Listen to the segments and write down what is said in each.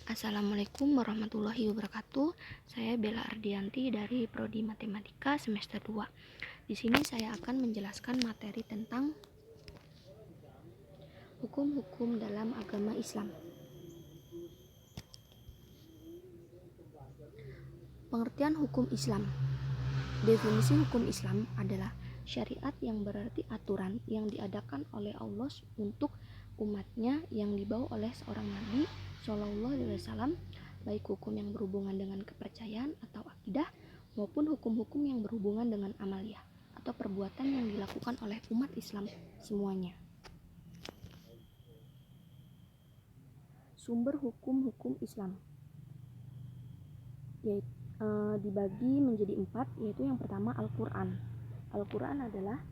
Assalamualaikum warahmatullahi wabarakatuh. Saya Bella Ardianti dari Prodi Matematika semester 2. Di sini saya akan menjelaskan materi tentang hukum-hukum dalam agama Islam. Pengertian hukum Islam. Definisi hukum Islam adalah syariat yang berarti aturan yang diadakan oleh Allah untuk umatnya yang dibawa oleh seorang Nabi Shallallahu Alaihi Wasallam, baik hukum yang berhubungan dengan kepercayaan atau akidah maupun hukum-hukum yang berhubungan dengan amaliyah atau perbuatan yang dilakukan oleh umat Islam semuanya. Sumber hukum-hukum Islam yaitu dibagi menjadi 4, yaitu yang pertama Al-Quran. Al-Quran adalah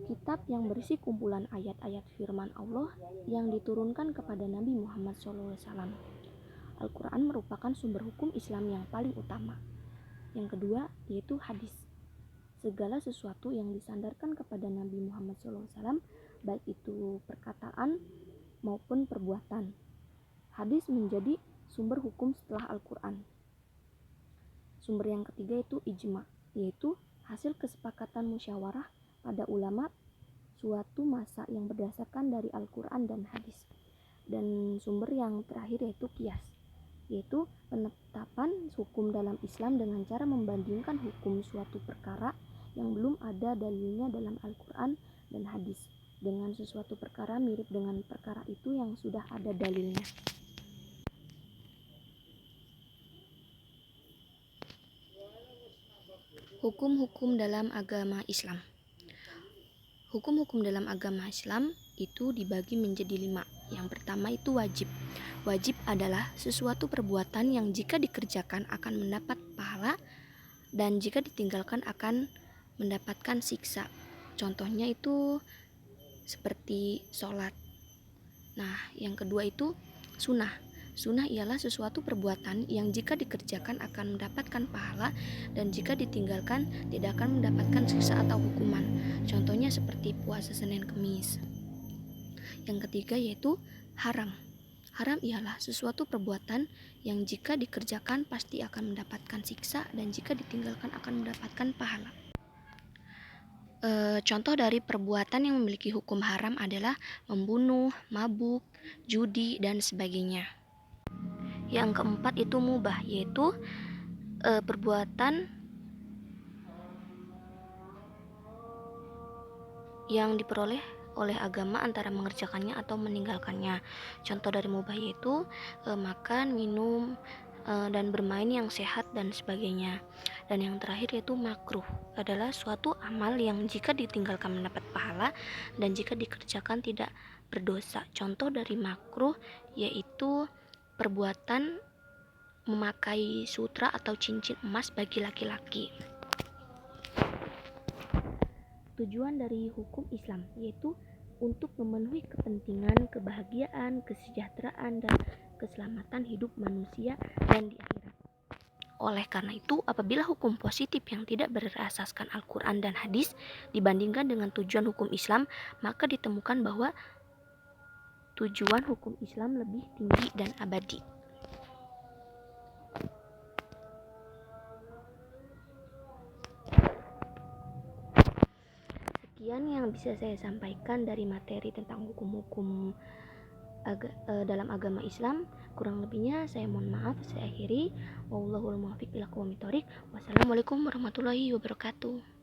kitab yang berisi kumpulan ayat-ayat firman Allah yang diturunkan kepada Nabi Muhammad SAW. Al-Quran merupakan sumber hukum Islam yang paling utama. Yang kedua yaitu hadis. Segala sesuatu yang disandarkan kepada Nabi Muhammad SAW, baik itu perkataan maupun perbuatan. Hadis menjadi sumber hukum setelah Al-Quran. Sumber yang ketiga itu ijma, yaitu hasil kesepakatan musyawarah pada ulama suatu masa yang berdasarkan dari Al-Quran dan hadis. Dan sumber yang terakhir yaitu qiyas, yaitu penetapan hukum dalam Islam dengan cara membandingkan hukum suatu perkara yang belum ada dalilnya dalam Al-Quran dan hadis dengan sesuatu perkara mirip dengan perkara itu yang sudah ada dalilnya. Hukum-hukum dalam agama Islam. Hukum-hukum dalam agama Islam itu dibagi menjadi 5. Yang pertama itu wajib. Wajib adalah sesuatu perbuatan yang jika dikerjakan akan mendapat pahala dan jika ditinggalkan akan mendapatkan siksa. Contohnya itu seperti sholat. Nah, yang kedua itu sunnah. Sunnah ialah sesuatu perbuatan yang jika dikerjakan akan mendapatkan pahala dan jika ditinggalkan tidak akan mendapatkan siksa atau hukuman. Contohnya seperti puasa Senin Kemis. Yang ketiga yaitu haram. Haram ialah sesuatu perbuatan yang jika dikerjakan pasti akan mendapatkan siksa dan jika ditinggalkan akan mendapatkan pahala. Contoh dari perbuatan yang memiliki hukum haram adalah membunuh, mabuk, judi, dan sebagainya. Yang keempat itu mubah, yaitu perbuatan yang diperoleh oleh agama antara mengerjakannya atau meninggalkannya. Contoh dari mubah yaitu makan, minum, dan bermain yang sehat dan sebagainya. Dan yang terakhir yaitu makruh, adalah suatu amal yang jika ditinggalkan mendapat pahala dan jika dikerjakan tidak berdosa. Contoh dari makruh yaitu perbuatan memakai sutra atau cincin emas bagi laki-laki. Tujuan dari hukum Islam yaitu untuk memenuhi kepentingan, kebahagiaan, kesejahteraan, dan keselamatan hidup manusia dan di akhirat. Oleh karena itu, apabila hukum positif yang tidak berasaskan Al-Quran dan hadis dibandingkan dengan tujuan hukum Islam, maka ditemukan bahwa tujuan hukum Islam lebih tinggi dan abadi. Sekian yang bisa saya sampaikan dari materi tentang hukum-hukum dalam agama Islam. Kurang lebihnya saya mohon maaf. Saya akhiri. Wallahul muwaffiq ila aqwamit thoriq. Wassalamualaikum warahmatullahi wabarakatuh.